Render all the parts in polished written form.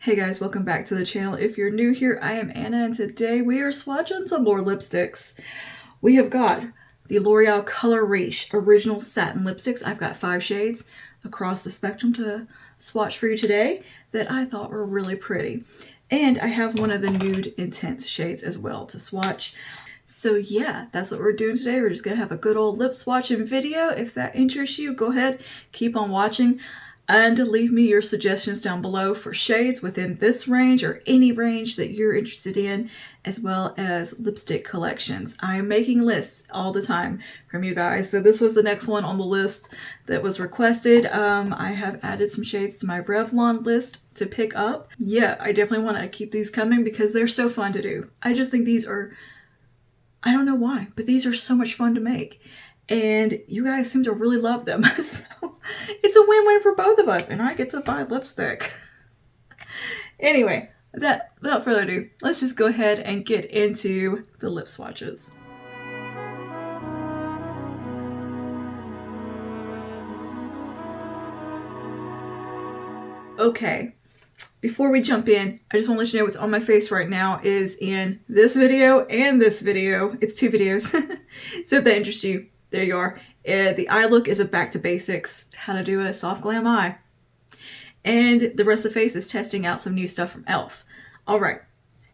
Hey guys, welcome back to the channel. If you're new here, I am Anna, and today we are swatching some more lipsticks. We have got the L'Oreal Color Riche Original Satin Lipsticks. I've got 5 shades across the spectrum to swatch for you today that I thought were really pretty. And I have one of the Nude Intense shades as well to swatch. So yeah, that's what we're doing today. We're just going to have a good old lip swatching video. If that interests you, go ahead, keep on watching. And leave me your suggestions down below for shades within this range or any range that you're interested in, as well as lipstick collections. I am making lists all the time from you guys. So this was the next one on the list that was requested. I have added some shades to my Revlon list to pick up. Yeah, I definitely want to keep these coming because they're so fun to do. I just think these are, I don't know why, but these are so much fun to make. And you guys seem to really love them. So it's a win-win for both of us, and I get to buy lipstick. Anyway, without further ado, let's just go ahead and get into the lip swatches. Okay, before we jump in, I just want to let you know what's on my face right now is in this video and this video. It's 2 videos. So if that interests you, there you are. The eye look is a back to basics, how to do a soft glam eye. And the rest of the face is testing out some new stuff from e.l.f. All right,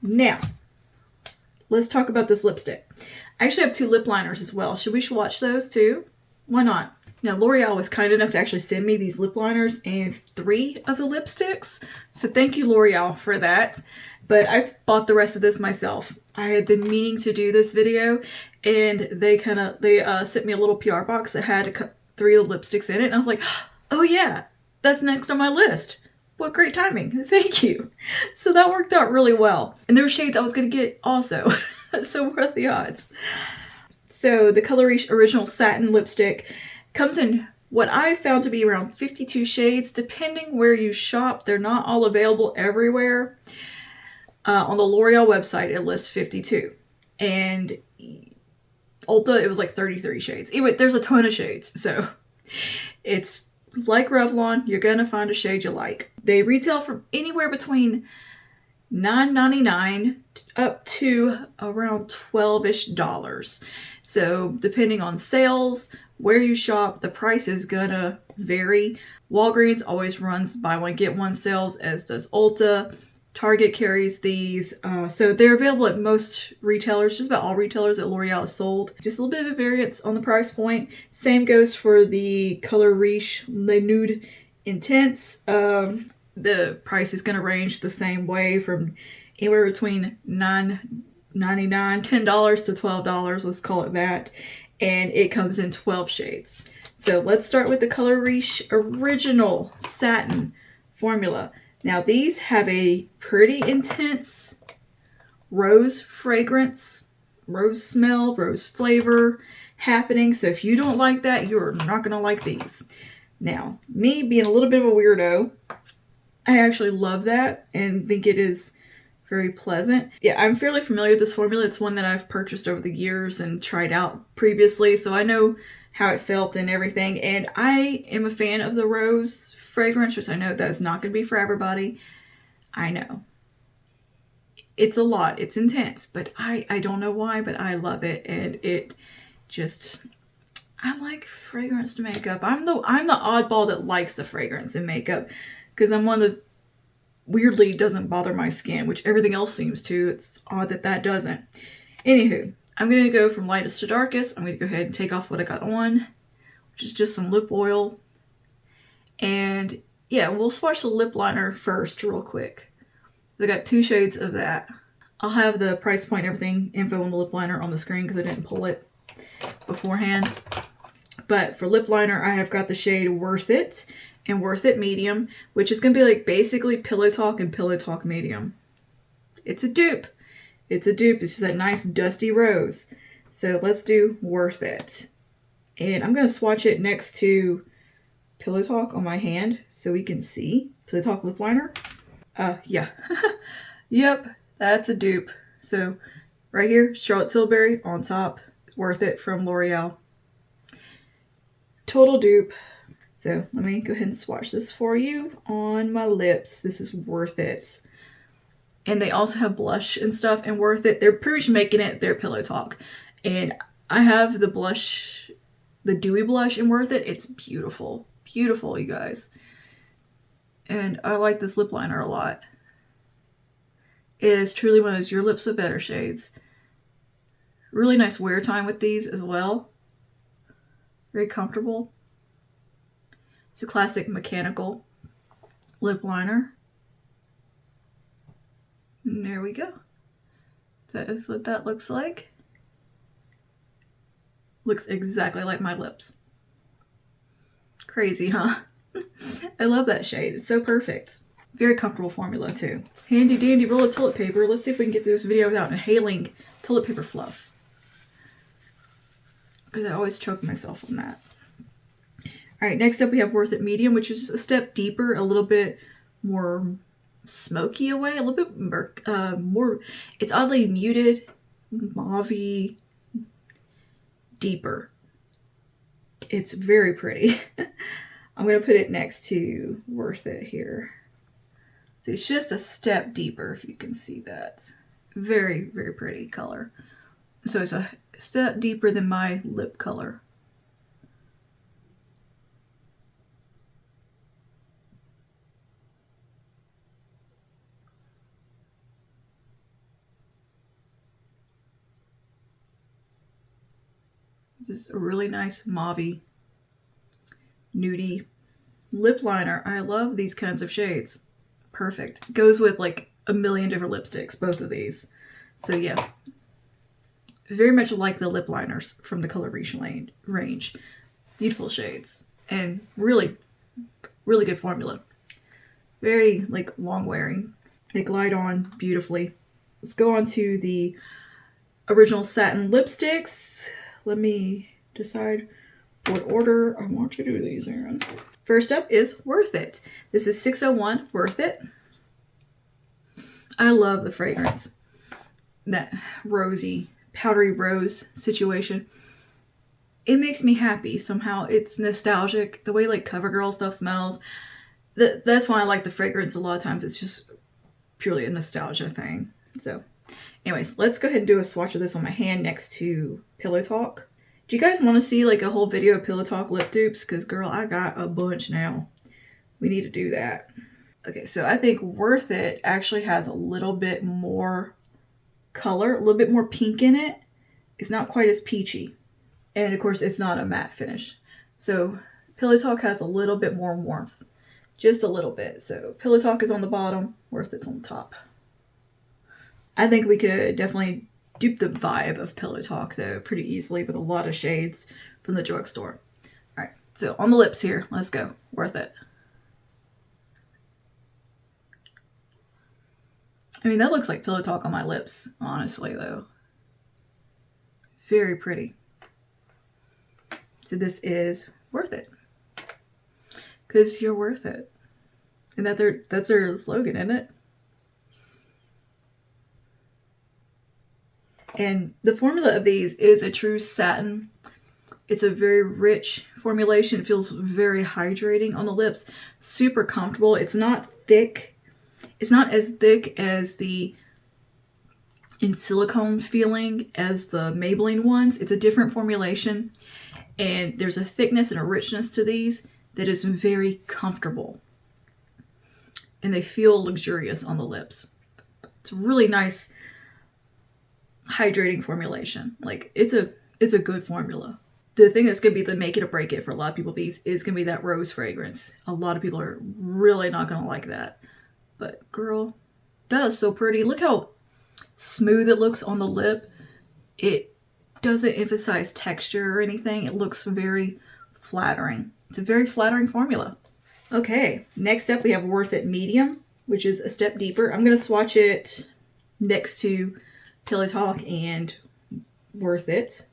now let's talk about this lipstick. I actually have 2 lip liners as well. Should we swatch those too? Why not? Now, L'Oreal was kind enough to actually send me these lip liners and 3 of the lipsticks. So thank you, L'Oreal, for that. But I bought the rest of this myself. I had been meaning to do this video, and they sent me a little PR box that had 3 of the lipsticks in it. And I was like, oh yeah, that's next on my list. What great timing. Thank you. So that worked out really well. And there were shades I was going to get also. So worth the odds. So the Color Riche Original Satin Lipstick comes in what I found to be around 52 shades, depending where you shop. They're not all available everywhere. On the L'Oreal website, it lists 52. And Ulta, it was like 33 shades. Anyway, there's a ton of shades. So it's like Revlon, you're going to find a shade you like. They retail from anywhere between $9.99 up to around $12-ish. So depending on sales, where you shop, the price is gonna vary. Walgreens always runs buy one get one sales, as does Ulta. Target carries these. So they're available at most retailers, just about all retailers that L'Oreal has sold. Just a little bit of a variance on the price point. Same goes for the Color Riche, the Nude Intense. The price is going to range the same way from anywhere between $9.99, $10 to $12, let's call it that. And it comes in 12 shades. So let's start with the Color Riche Original Satin formula. Now these have a pretty intense rose fragrance, rose smell, rose flavor happening. So if you don't like that, you're not going to like these. Now, me being a little bit of a weirdo, I actually love that and think it is very pleasant. Yeah, I'm fairly familiar with this formula. It's one that I've purchased over the years and tried out previously, so I know how it felt and everything. And I am a fan of the rose fragrance, which I know that's not going to be for everybody. I know. It's a lot. It's intense, but I don't know why, but I love it. And it just, I like fragrance to makeup. I'm the oddball that likes the fragrance in makeup because I'm one of the weirdly doesn't bother my skin, which everything else seems to. It's odd that that doesn't. Anywho, I'm going to go from lightest to darkest. I'm going to go ahead and take off what I got on, which is just some lip oil. And yeah, we'll swatch the lip liner first real quick. I got 2 shades of that. I'll have the price point and everything info on the lip liner on the screen because I didn't pull it beforehand. But for lip liner, I have got the shade Worth It and Worth It Medium, which is going to be like basically Pillow Talk and Pillow Talk Medium. It's a dupe. It's a dupe. It's just that nice dusty rose. So let's do Worth It. And I'm going to swatch it next to Pillow Talk on my hand so we can see. Pillow Talk lip liner. Yeah. Yep, that's a dupe. So right here, Charlotte Tilbury on top. Worth It from L'Oreal. Total dupe. So let me go ahead and swatch this for you on my lips. This is Worth It. And they also have blush and stuff in Worth It. They're pretty much making it their Pillow Talk. And I have the blush, the dewy blush in Worth It. It's beautiful. Beautiful, you guys. And I like this lip liner a lot. It is truly one of those Your Lips Are Better shades. Really nice wear time with these as well. Very comfortable. It's a classic mechanical lip liner. And there we go. That is what that looks like. Looks exactly like my lips. Crazy, huh? I love that shade. It's so perfect. Very comfortable formula too. Handy dandy roll of toilet paper. Let's see if we can get through this video without inhaling toilet paper fluff. Because I always choke myself on that. Alright, next up we have Worth It Medium, which is just a step deeper, a little bit more smoky away, a little bit more, it's oddly muted, mauve-y, deeper. It's very pretty. I'm going to put it next to Worth It here. So it's just a step deeper, if you can see that. Very, very pretty color. So it's a step deeper than my lip color. Just a really nice mauve-y, nudie lip liner. I love these kinds of shades. Perfect. Goes with like a million different lipsticks, both of these. So yeah, very much like the lip liners from the Color Riche range. Beautiful shades and really, really good formula. Very like long wearing. They glide on beautifully. Let's go on to the original Satin lipsticks. Let me decide what order I want to do these in. First up is Worth It. This is 601 Worth It. I love the fragrance. That rosy, powdery rose situation. It makes me happy somehow. It's nostalgic. The way like CoverGirl stuff smells. That's why I like the fragrance a lot of times. It's just purely a nostalgia thing. So anyways, let's go ahead and do a swatch of this on my hand next to Pillow Talk. Do you guys want to see like a whole video of Pillow Talk lip dupes? Because girl, I got a bunch now. We need to do that. Okay, so I think Worth It actually has a little bit more color, a little bit more pink in it. It's not quite as peachy. And of course, it's not a matte finish. So Pillow Talk has a little bit more warmth. Just a little bit. So Pillow Talk is on the bottom, Worth It's on the top. I think we could definitely dupe the vibe of Pillow Talk though pretty easily with a lot of shades from the drugstore. Alright, so on the lips here, let's go. Worth It. I mean, that looks like Pillow Talk on my lips, honestly though. Very pretty. So this is Worth It. Because you're worth it. And that's their slogan, isn't it? And the formula of these is a true satin. It's a very rich formulation. It feels very hydrating on the lips. Super comfortable. It's not thick. It's not as thick as the in silicone feeling as the Maybelline ones. It's a different formulation. And there's a thickness and a richness to these that is very comfortable. And they feel luxurious on the lips. It's a really nice hydrating formulation. Like it's a good formula. The thing that's gonna be the make it or break it for a lot of people, these is gonna be that rose fragrance. A lot of people are really not gonna like that. But girl, that is so pretty. Look how smooth it looks on the lip. It doesn't emphasize texture or anything. It looks very flattering. It's a very flattering formula. Okay, next up we have Worth It Medium, which is a step deeper. I'm going to swatch it next to Pillow Talk and Worth It.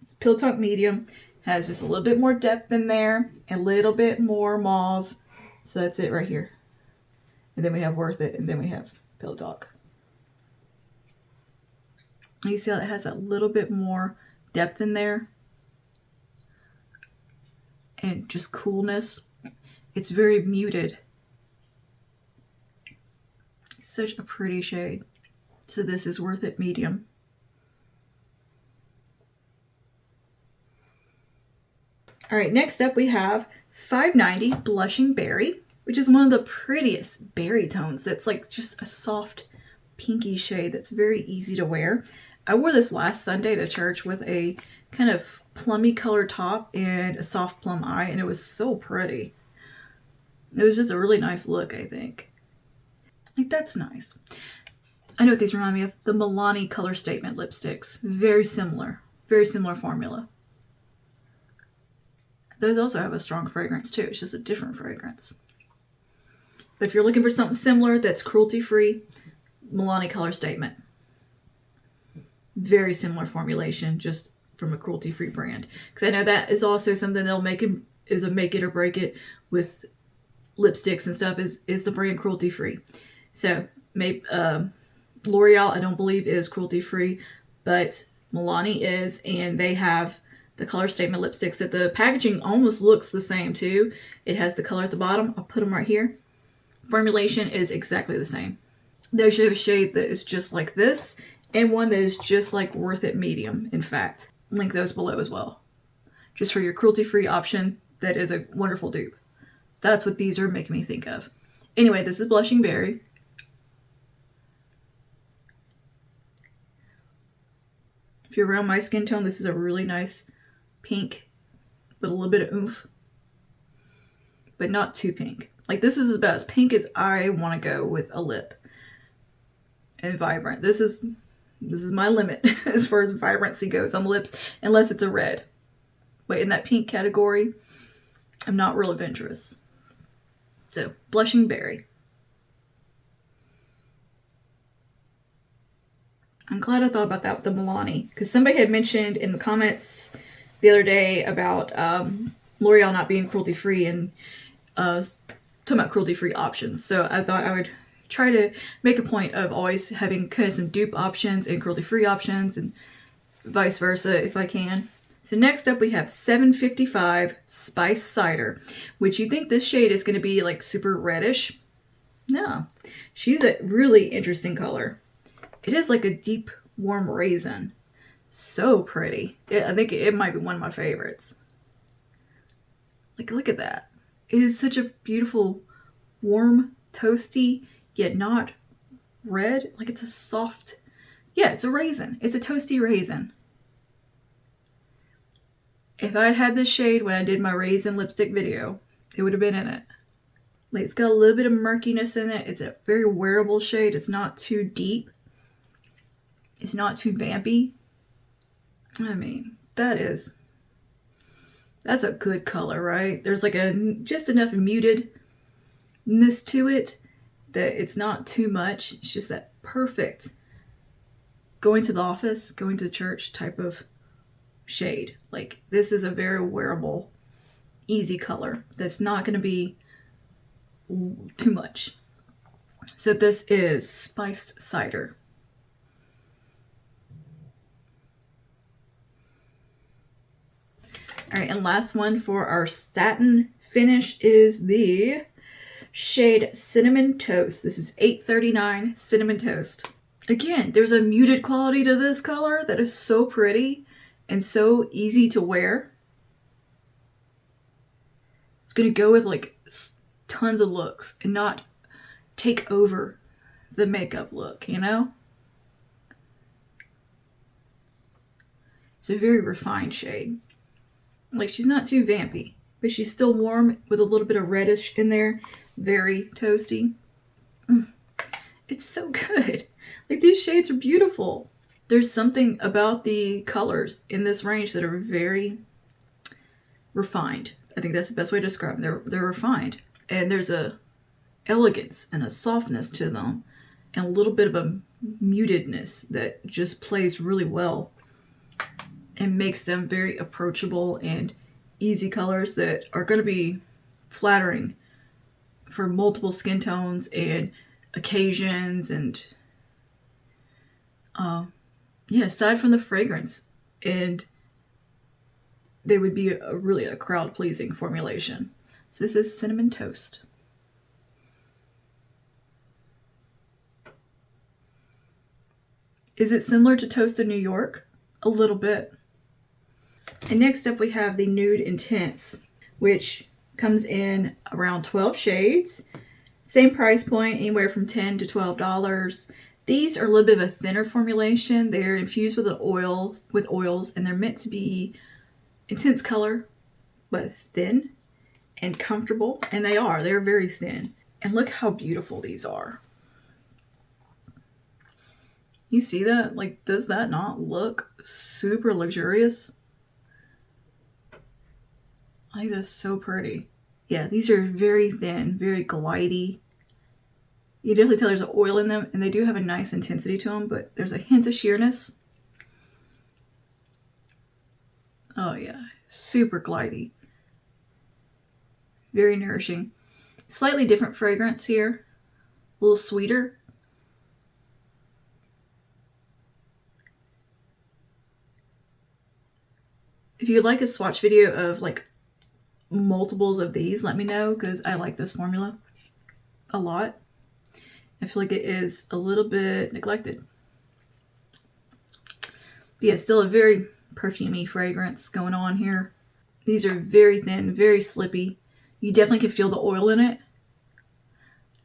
It's Pillow Talk Medium. Has just a little bit more depth in there, a little bit more mauve. So that's it right here. And then we have Worth It, and then we have Pillow Talk. You see how it has that little bit more depth in there? and just coolness. It's very muted. Such a pretty shade. So this is Worth It medium. All right, next up we have $5.90 Blushing Berry, which is one of the prettiest berry tones. That's like just a soft pinky shade that's very easy to wear. I wore this last Sunday to church with a kind of plummy colored top and a soft plum eye, and it was so pretty. It was just a really nice look, I think. Like, that's nice. I know what these remind me of. The Milani Color Statement lipsticks. Very similar formula. Those also have a strong fragrance too. It's just a different fragrance. But if you're looking for something similar that's cruelty-free, Milani Color Statement. Very similar formulation, just from a cruelty-free brand. Because I know that is also something they'll make it, is a make it or break it with lipsticks and stuff, is the brand cruelty-free. So maybe L'Oreal, I don't believe, is cruelty-free, but Milani is, and they have the Color Statement lipsticks that the packaging almost looks the same too. It has the color at the bottom. I'll put them right here. Formulation is exactly the same. They have a shade that is just like this, and one that is just like Worth It medium, in fact. Link those below as well. Just for your cruelty-free option, that is a wonderful dupe. That's what these are making me think of. Anyway, this is Blushing Berry. If you're around my skin tone, this is a really nice pink with a little bit of oomph, but not too pink. Like, this is about as pink as I want to go with a lip. And vibrant. This is my limit as far as vibrancy goes on the lips, unless it's a red. But in that pink category, I'm not real adventurous. So, Blushing Berry. I'm glad I thought about that with the Milani, because somebody had mentioned in the comments the other day about L'Oreal not being cruelty-free and talking about cruelty-free options. So I thought I would try to make a point of always having kind of some dupe options and cruelty-free options and vice versa if I can. So next up we have $7.55 Spice Cider, which you think this shade is going to be like super reddish. No, she's a really interesting color. It is like a deep, warm raisin. So pretty. I think it might be one of my favorites. Like, look at that. It is such a beautiful, warm, toasty, yet not red. Like, it's a soft, yeah, it's a raisin. It's a toasty raisin. If I had had this shade when I did my raisin lipstick video, it would have been in it. Like, it's got a little bit of murkiness in it. It's a very wearable shade. It's not too deep. It's not too vampy. I mean, that's a good color, right? There's like just enough mutedness to it that it's not too much. It's just that perfect going to the office, going to church type of shade. Like, this is a very wearable, easy color that's not going to be too much. So this is Spiced Cider. All right, and last one for our satin finish is the shade Cinnamon Toast. This is $8.39 Cinnamon Toast. Again, there's a muted quality to this color that is so pretty and so easy to wear. It's going to go with like tons of looks and not take over the makeup look, you know? It's a very refined shade. Like, she's not too vampy, but she's still warm with a little bit of reddish in there. Very toasty. It's so good. Like, these shades are beautiful. There's something about the colors in this range that are very refined. I think that's the best way to describe them. They're refined. And there's a elegance and a softness to them and a little bit of a mutedness that just plays really well and makes them very approachable and easy colors that are going to be flattering for multiple skin tones and occasions. And yeah, aside from the fragrance and they would be really a crowd-pleasing formulation. So this is Cinnamon Toast. Is it similar to Toast of New York? A little bit. And next up we have the Nude Intense, which comes in around 12 shades. Same price point, anywhere from $10 to $12. These are a little bit of a thinner formulation. They're infused with oils, and they're meant to be intense color, but thin and comfortable. And they are. They're very thin. And look how beautiful these are. You see that? Like, does that not look super luxurious? I think that's so pretty. Yeah, these are very thin, very glidey. You definitely tell there's an oil in them, and they do have a nice intensity to them, but there's a hint of sheerness. Oh yeah, super glidey. Very nourishing. Slightly different fragrance here. A little sweeter. If you'd like a swatch video of like multiples of these, let me know, because I like this formula a lot. I feel like it is a little bit neglected. But yeah, still a very perfumey fragrance going on here. These are very thin, very slippy. You definitely can feel the oil in it.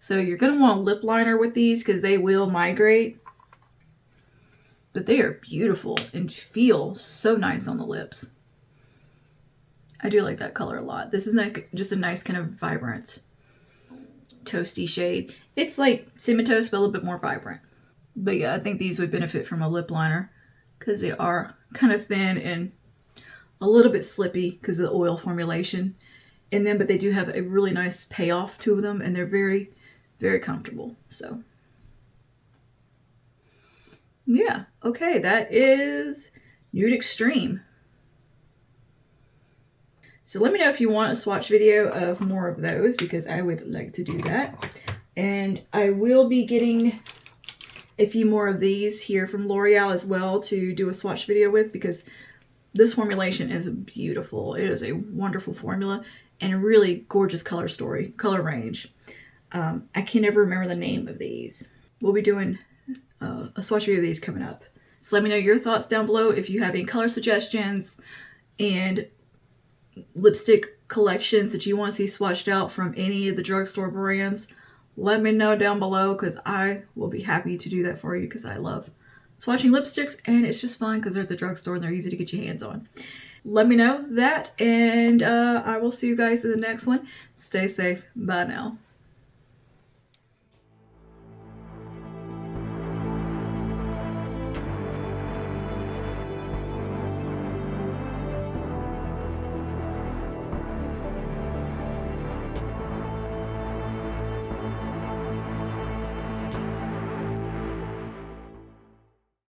So you're going to want a lip liner with these because they will migrate. But they are beautiful and feel so nice on the lips. I do like that color a lot. This is like just a nice kind of vibrant, toasty shade. It's like Cinnamon Toast, but a little bit more vibrant. But yeah, I think these would benefit from a lip liner because they are kind of thin and a little bit slippy because of the oil formulation in them, but they do have a really nice payoff to them, and they're very, very comfortable. So yeah, okay, that is Nude Extreme. So let me know if you want a swatch video of more of those, because I would like to do that. And I will be getting a few more of these here from L'Oreal as well to do a swatch video with, because this formulation is beautiful. It is a wonderful formula and a really gorgeous color range. I can never remember the name of these. We'll be doing a swatch video of these coming up. So let me know your thoughts down below if you have any color suggestions and lipstick collections that you want to see swatched out from any of the drugstore brands. Let me know down below, because I will be happy to do that for you, because I love swatching lipsticks and it's just fun because they're at the drugstore and they're easy to get your hands on. Let me know that, and I will see you guys in the next one. Stay safe. Bye now.